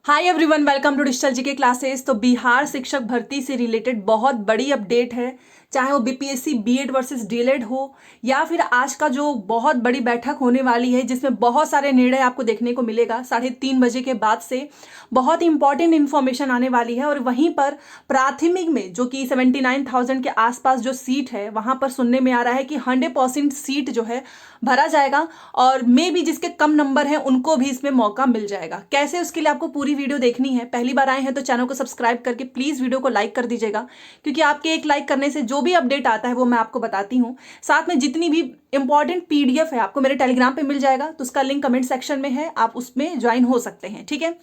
Hi everyone, welcome to digital GK classes. तो बिहार शिक्षक भर्ती से रिलेटेड बहुत बड़ी अपडेट है, चाहे वो बीपीएससी बीएड वर्सेस डीएलएड हो या फिर आज का जो बहुत बड़ी बैठक होने वाली है जिसमें बहुत सारे निर्णय आपको देखने को मिलेगा 3:30 के बाद से। बहुत इंपॉर्टेंट इन्फॉर्मेशन आने वाली है और वहीं पर प्राथमिक में जो कि 79,000 के आसपास जो सीट है वहां पर सुनने में आ रहा है कि 100% सीट जो है भरा जाएगा और मे भी जिसके कम नंबर हैं उनको भी इसमें मौका मिल जाएगा। कैसे, उसके लिए आपको पूरी वीडियो देखनी है। पहली बार आए हैं तो चैनल को सब्सक्राइब करके प्लीज वीडियो को लाइक कर दीजिएगा, क्योंकि आपके एक लाइक करने से जो भी अपडेट आता है वो मैं आपको बताती हूँ। साथ में जितनी भी इंपॉर्टेंट पीडीएफ है आपको मेरे टेलीग्राम पे मिल जाएगा, तो उसका लिंक कमेंट सेक्शन में है, आप उसमें ज्वाइन हो सकते हैं। ठीक है,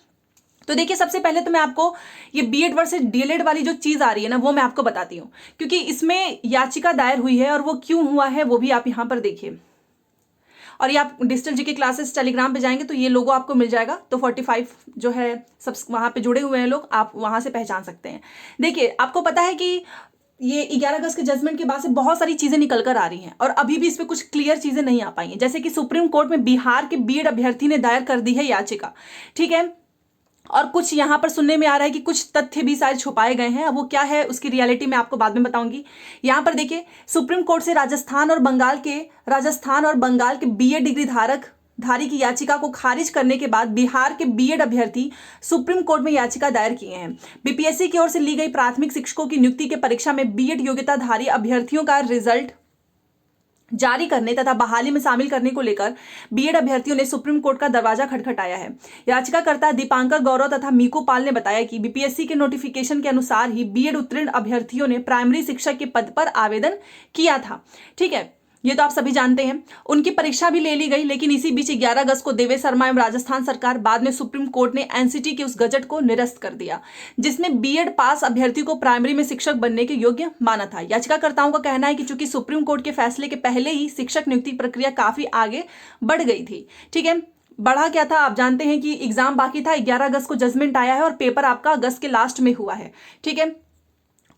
तो देखिए सबसे पहले तो मैं आपको ये बीएड वर्सेस डीएलएड वाली जो चीज आ रही है ना वो मैं आपको बताती हूँ, क्योंकि इसमें याचिका दायर हुई है और वो क्यों हुआ है वो भी आप यहाँ पर देखिए। और ये आप डिजिटल जीके क्लासेस टेलीग्राम पे जाएंगे तो ये लोगो आपको मिल जाएगा, तो 45 जो है सब वहां पे जुड़े हुए हैं लोग, आप वहां से पहचान सकते हैं। देखिए आपको पता है कि ये 11 अगस्त के जजमेंट के बाद से बहुत सारी चीजें निकल कर आ रही हैं और अभी भी इस पे कुछ क्लियर चीजें नहीं आ पाई हैं। जैसे कि सुप्रीम कोर्ट में बिहार के बीएड अभ्यर्थी ने दायर कर दी है याचिका, ठीक है, और कुछ यहाँ पर सुनने में आ रहा है कि कुछ तथ्य भी शायद छुपाए गए हैं। अब वो क्या है उसकी रियलिटी मैं आपको बाद में बताऊंगी। यहाँ पर देखिए सुप्रीम कोर्ट से राजस्थान और बंगाल के बीएड डिग्री धारी की याचिका को खारिज करने के बाद बिहार के बीएड अभ्यर्थी सुप्रीम कोर्ट में याचिका दायर किए हैं। बीपीएससी की ओर से ली गई प्राथमिक शिक्षकों की नियुक्ति के परीक्षा में बीएड योग्यताधारी अभ्यर्थियों का रिजल्ट जारी करने तथा बहाली में शामिल करने को लेकर बीएड अभ्यर्थियों ने सुप्रीम कोर्ट का दरवाजा खटखटाया है। याचिकाकर्ता दीपांकर गौरव तथा मीकू पाल ने बताया कि बीपीएससी के नोटिफिकेशन के अनुसार ही बीएड उत्तीर्ण अभ्यर्थियों ने प्राइमरी शिक्षक के पद पर आवेदन किया था। ठीक है, ये तो आप सभी जानते हैं। उनकी परीक्षा भी ले ली गई, लेकिन इसी बीच 11 अगस्त को देवेश शर्मा एवं राजस्थान सरकार, बाद में सुप्रीम कोर्ट ने एनसीटी के उस गजट को निरस्त कर दिया जिसमें बीएड पास अभ्यर्थी को प्राइमरी में शिक्षक बनने के योग्य माना था। याचिकाकर्ताओं का कहना है कि चूंकि सुप्रीम कोर्ट के फैसले के पहले ही शिक्षक नियुक्ति प्रक्रिया काफी आगे बढ़ गई थी। ठीक है, बढ़ा क्या था आप जानते हैं कि एग्जाम बाकी था, 11 अगस्त को जजमेंट आया है और पेपर आपका अगस्त के लास्ट में हुआ है। ठीक है,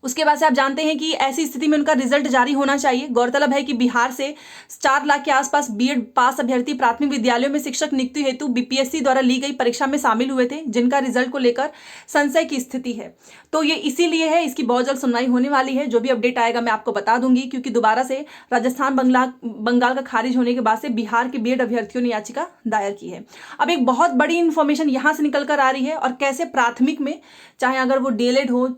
उसके बाद से आप जानते हैं कि ऐसी स्थिति में उनका रिजल्ट जारी होना चाहिए। गौरतलब है कि बिहार से 4 लाख के आसपास बीएड पास अभ्यर्थी प्राथमिक विद्यालयों में शिक्षक नियुक्ति हेतु बीपीएससी द्वारा ली गई परीक्षा में शामिल हुए थे, जिनका रिजल्ट को लेकर संशय की स्थिति है। तो ये इसीलिए है, इसकी बहुत जल्द सुनवाई होने वाली है। जो भी अपडेट आएगा मैं आपको बता दूंगी, क्योंकि दोबारा से राजस्थान बंगाल का खारिज होने के बाद से बिहार के बीएड अभ्यर्थियों ने याचिका दायर की है। अब एक बहुत बड़ी इंफॉर्मेशन यहां से निकल कर आ रही है, और कैसे प्राथमिक में चाहे अगर वो डीएलएड हो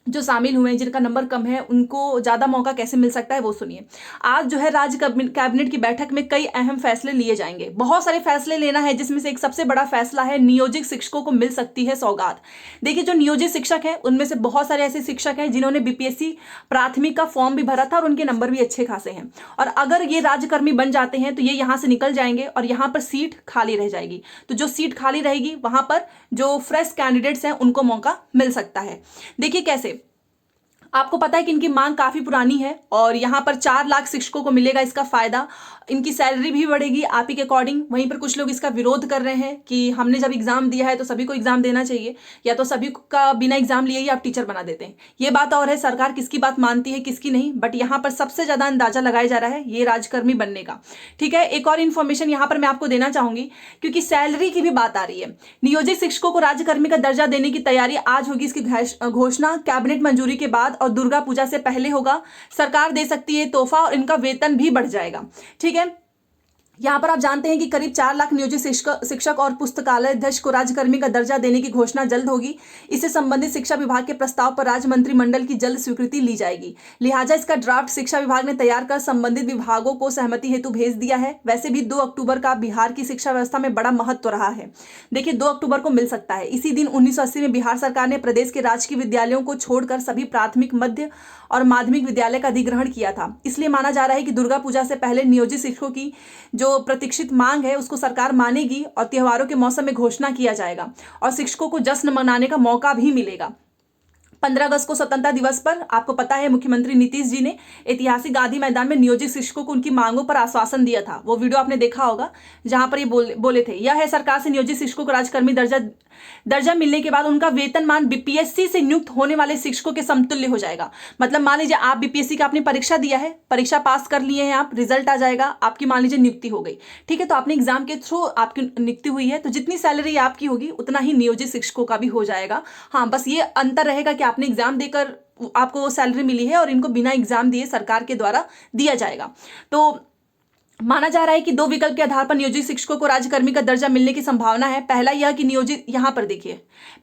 जो शामिल हुए हैं जिनका नंबर कम है उनको ज्यादा मौका कैसे मिल सकता है वो सुनिए। आज जो है राज्य कैबिनेट की बैठक में कई अहम फैसले लिए जाएंगे। बहुत सारे फैसले लेना है, जिसमें से एक सबसे बड़ा फैसला है नियोजित शिक्षकों को मिल सकती है सौगात। देखिए जो नियोजित शिक्षक है उनमें से बहुत सारे ऐसे शिक्षक हैं जिन्होंने बीपीएससी प्राथमिक का फॉर्म भी भरा था और उनके नंबर भी अच्छे खासे हैं, और अगर ये राज्यकर्मी बन जाते हैं तो ये यहाँ से निकल जाएंगे और यहाँ पर सीट खाली रह जाएगी। तो जो सीट खाली रहेगी वहां पर जो फ्रेश कैंडिडेट्स हैं उनको मौका मिल सकता है। देखिए कैसे, आपको पता है कि इनकी मांग काफी पुरानी है और यहाँ पर 4 लाख शिक्षकों को मिलेगा इसका फायदा। इनकी सैलरी भी बढ़ेगी आप ही के अकॉर्डिंग। वहीं पर कुछ लोग इसका विरोध कर रहे हैं कि हमने जब एग्जाम दिया है तो सभी को एग्जाम देना चाहिए, या तो सभी का बिना एग्जाम लिए ही आप टीचर बना देते हैं। ये बात और है, सरकार किसकी बात मानती है किसकी नहीं, बट यहाँ पर सबसे ज्यादा अंदाजा लगाया जा रहा है ये राजकर्मी बनने का। ठीक है, एक और इन्फॉर्मेशन यहाँ पर मैं आपको देना चाहूंगी, क्योंकि सैलरी की भी बात आ रही है। नियोजित शिक्षकों को राज्यकर्मी का दर्जा देने की तैयारी आज होगी। इसकी घोषणा कैबिनेट मंजूरी के बाद और दुर्गा पूजा से पहले होगा। सरकार दे सकती है तोहफा और इनका वेतन भी बढ़ जाएगा। ठीक है, यहाँ पर आप जानते हैं कि करीब 4 लाख नियोजित शिक्षक और पुस्तकालय अध्यक्ष को राज्यकर्मी का दर्जा देने की घोषणा जल्द होगी। इससे संबंधित शिक्षा विभाग के प्रस्ताव पर राज्य मंत्रिमंडल की जल्द स्वीकृति ली जाएगी। लिहाजा इसका ड्राफ्ट शिक्षा विभाग ने तैयार कर संबंधित विभागों को सहमति हेतु भेज दिया है। वैसे भी 2 अक्टूबर का बिहार की शिक्षा व्यवस्था में बड़ा महत्व रहा है। देखिए 2 अक्टूबर को मिल सकता है। इसी दिन 1980 में बिहार सरकार ने प्रदेश के राजकीय विद्यालयों को छोड़कर सभी प्राथमिक, मध्य और माध्यमिक विद्यालय का अधिग्रहण किया था। इसलिए माना जा रहा है कि दुर्गा पूजा से पहले नियोजित शिक्षकों की जो प्रतीक्षित मांग है उसको सरकार मानेगी और त्योहारों के मौसम में घोषणा किया जाएगा और शिक्षकों को जश्न मनाने का मौका भी मिलेगा। 15 अगस्त को स्वतंत्रता दिवस पर आपको पता है मुख्यमंत्री नीतीश जी ने ऐतिहासिक गांधी मैदान में नियोजित शिक्षकों को उनकी मांगों पर आश्वासन दिया था। वो वीडियो आपने देखा होगा जहां पर ये बोले थे, यह है सरकार से नियोजित शिक्षकों को राजकर्मी दर्जा मिलने के बाद उनका वेतनमान बीपीएससी से नियुक्त होने वाले शिक्षकों के समतुल्य हो जाएगा। मतलब मान लीजिए आप बीपीएससी का आपने परीक्षा दिया है, परीक्षा पास कर लिए हैं आप, रिजल्ट आ जाएगा, आपकी मान लीजिए नियुक्ति हो गई, ठीक है, तो आपने एग्जाम के थ्रू आपकी नियुक्ति हुई है, तो जितनी सैलरी आपकी होगी उतना ही नियोजित शिक्षकों का भी हो जाएगा। हाँ, बस ये अंतर रहेगा कि आपने एग्जाम देकर आपको वो सैलरी मिली है और इनको बिना एग्जाम दिए सरकार के द्वारा दिया जाएगा। तो माना जा रहा है कि 2 विकल्प के आधार पर नियोजित शिक्षकों को राज्यकर्मी का दर्जा मिलने की संभावना है। पहला यह कि नियोजित, यहां पर देखिए,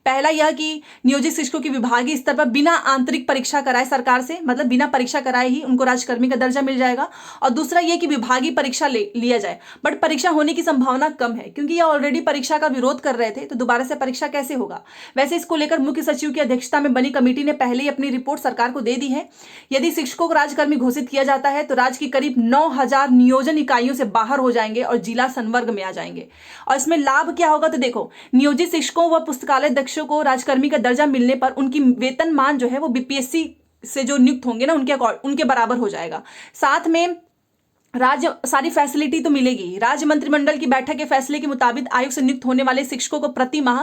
पहला यह कि नियोजित शिक्षकों की विभागीय स्तर पर बिना आंतरिक परीक्षा कराए सरकार से, मतलब बिना परीक्षा कराए ही उनको राज्यकर्मी का दर्जा मिल जाएगा। और दूसरा यह कि विभागीय परीक्षा लिया जाए, बट परीक्षा होने की संभावना कम है क्योंकि यह ऑलरेडी परीक्षा का विरोध कर रहे थे, तो दोबारा से परीक्षा कैसे होगा। वैसे इसको लेकर मुख्य सचिव की अध्यक्षता में बनी कमेटी ने पहले ही अपनी रिपोर्ट सरकार को दे दी है। यदि शिक्षकों को राज्यकर्मी घोषित किया जाता है तो राज्य की करीब 9,000 नियोजन इकाइयों से बाहर हो जाएंगे और जिला संवर्ग में आ जाएंगे। और इसमें लाभ क्या होगा, तो देखो, नियोजित शिक्षकों व पुस्तकालय अध्यक्षों को राज्यकर्मी का दर्जा मिलने पर उनकी वेतनमान जो है वो बीपीएससी से जो नियुक्त होंगे ना उनके बराबर हो जाएगा। साथ में राज्य सारी फैसिलिटी तो मिलेगी। राज्य मंत्रिमंडल की बैठक के फैसले के मुताबिक आयोग से नियुक्त होने वाले शिक्षकों को प्रति माह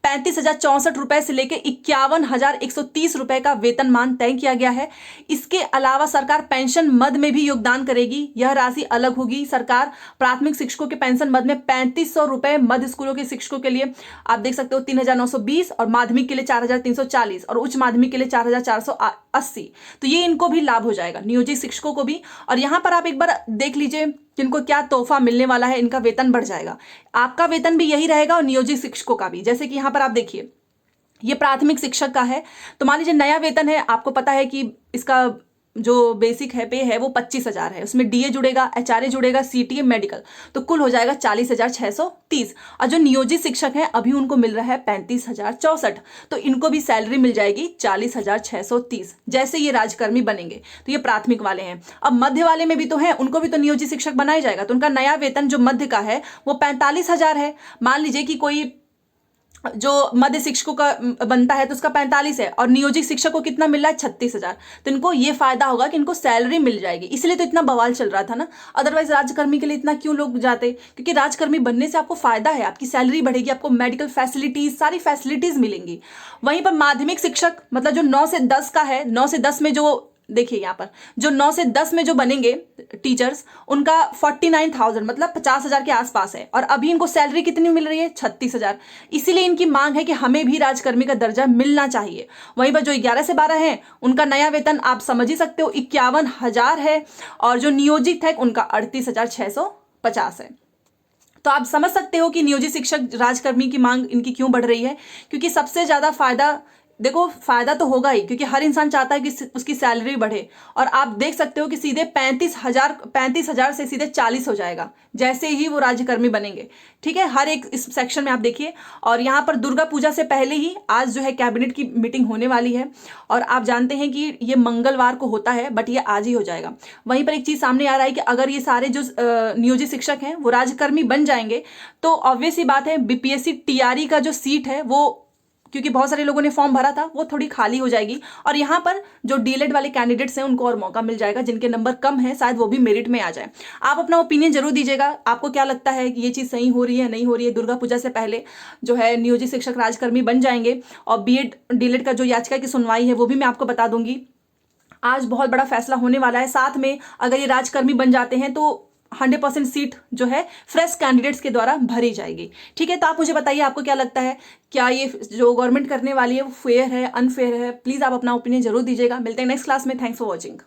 35,064 रुपए से लेकर 51,130 रुपए का वेतनमान तय किया गया है। इसके अलावा सरकार पेंशन मद में भी योगदान करेगी, यह राशि अलग होगी। सरकार प्राथमिक शिक्षकों के पेंशन मद में 3500 रुपए, मध्य स्कूलों के शिक्षकों के लिए आप देख सकते हो 3,920 और माध्यमिक के लिए 4,340 और उच्च माध्यमिक के लिए 4,480। तो ये इनको भी लाभ हो जाएगा, नियोजित शिक्षकों को भी। और यहां पर आप एक बार देख लीजिए कि इनको क्या तोहफा मिलने वाला है, इनका वेतन बढ़ जाएगा। आपका वेतन भी यही रहेगा और नियोजित शिक्षकों का भी। जैसे कि यहां पर आप देखिए, ये प्राथमिक शिक्षक का है, तो मान लीजिए नया वेतन है, आपको पता है कि इसका जो बेसिक है पे है वो 25,000 है, उसमें डीए जुड़ेगा, एचआरए जुड़ेगा, सीटीए, मेडिकल, तो कुल हो जाएगा 40,630। और जो नियोजित शिक्षक हैं अभी उनको मिल रहा है 35,064, तो इनको भी सैलरी मिल जाएगी 40,630 जैसे ये राजकर्मी बनेंगे। तो ये प्राथमिक वाले हैं। अब मध्य वाले में भी तो है, उनको भी तो नियोजित शिक्षक बनाया जाएगा, तो उनका नया वेतन जो मध्य का है वो 45,000 है। मान लीजिए कि कोई जो मध्य शिक्षकों का बनता है तो उसका 45 है और नियोजित शिक्षक को कितना मिल रहा है 36,000, तो इनको ये फायदा होगा कि इनको सैलरी मिल जाएगी। इसलिए तो इतना बवाल चल रहा था ना, अदरवाइज राज्यकर्मी के लिए इतना क्यों लोग जाते, क्योंकि राजकर्मी बनने से आपको फायदा है, आपकी सैलरी बढ़ेगी, आपको मेडिकल फैसिलिटीज, सारी फैसिलिटीज मिलेंगी। वहीं पर माध्यमिक शिक्षक मतलब जो 9 से 10 का है, 9 से 10 में जो देखिए यहाँ पर जो 9 से 10 में जो बनेंगे टीचर्स, उनका 49,000 मतलब 50,000 के आसपास है। और अभी इनको सैलरी कितनी मिल रही है 36,000। इसीलिए इनकी मांग है कि हमें भी राजकर्मी का दर्जा मिलना चाहिए। वहीं पर जो 11 से 12 है उनका नया वेतन आप समझ ही सकते हो 51,000 है और जो नियोजित है उनका 38,650 है। तो आप समझ सकते हो कि नियोजित शिक्षक राजकर्मी की मांग इनकी क्यों बढ़ रही है, क्योंकि सबसे ज्यादा फायदा, देखो फायदा तो होगा ही क्योंकि हर इंसान चाहता है कि उसकी सैलरी बढ़े। और आप देख सकते हो कि सीधे 35,000 से सीधे 40 हो जाएगा जैसे ही वो राज्यकर्मी बनेंगे। ठीक है, हर एक इस सेक्शन में आप देखिए। और यहाँ पर दुर्गा पूजा से पहले ही आज जो है कैबिनेट की मीटिंग होने वाली है और आप जानते हैं कि ये मंगलवार को होता है, बट ये आज ही हो जाएगा। वहीं पर एक चीज सामने आ रहा है कि अगर ये सारे जो नियोजित शिक्षक हैं वो राज्यकर्मी बन जाएंगे तो ऑब्वियस ही बात है बीपीएससी टीआरई का जो सीट है वो, क्योंकि बहुत सारे लोगों ने फॉर्म भरा था, वो थोड़ी खाली हो जाएगी और यहाँ पर जो डीएलएड वाले कैंडिडेट्स हैं उनको और मौका मिल जाएगा, जिनके नंबर कम है शायद वो भी मेरिट में आ जाए। आप अपना ओपिनियन जरूर दीजिएगा, आपको क्या लगता है कि ये चीज़ सही हो रही है नहीं हो रही है। दुर्गा पूजा से पहले जो है नियोजित शिक्षक राजकर्मी बन जाएंगे और बीएड डीएलएड का जो याचिका की सुनवाई है वो भी मैं आपको बता दूंगी। आज बहुत बड़ा फैसला होने वाला है। साथ में अगर ये राजकर्मी बन जाते हैं तो 100% सीट जो है फ्रेश कैंडिडेट्स के द्वारा भरी जाएगी। ठीक है, तो आप मुझे बताइए आपको क्या लगता है, क्या ये जो गवर्नमेंट करने वाली है वो फेयर है, अनफेयर है। प्लीज़ आप अपना ओपिनियन जरूर दीजिएगा। मिलते हैं नेक्स्ट क्लास में। Thanks for watching.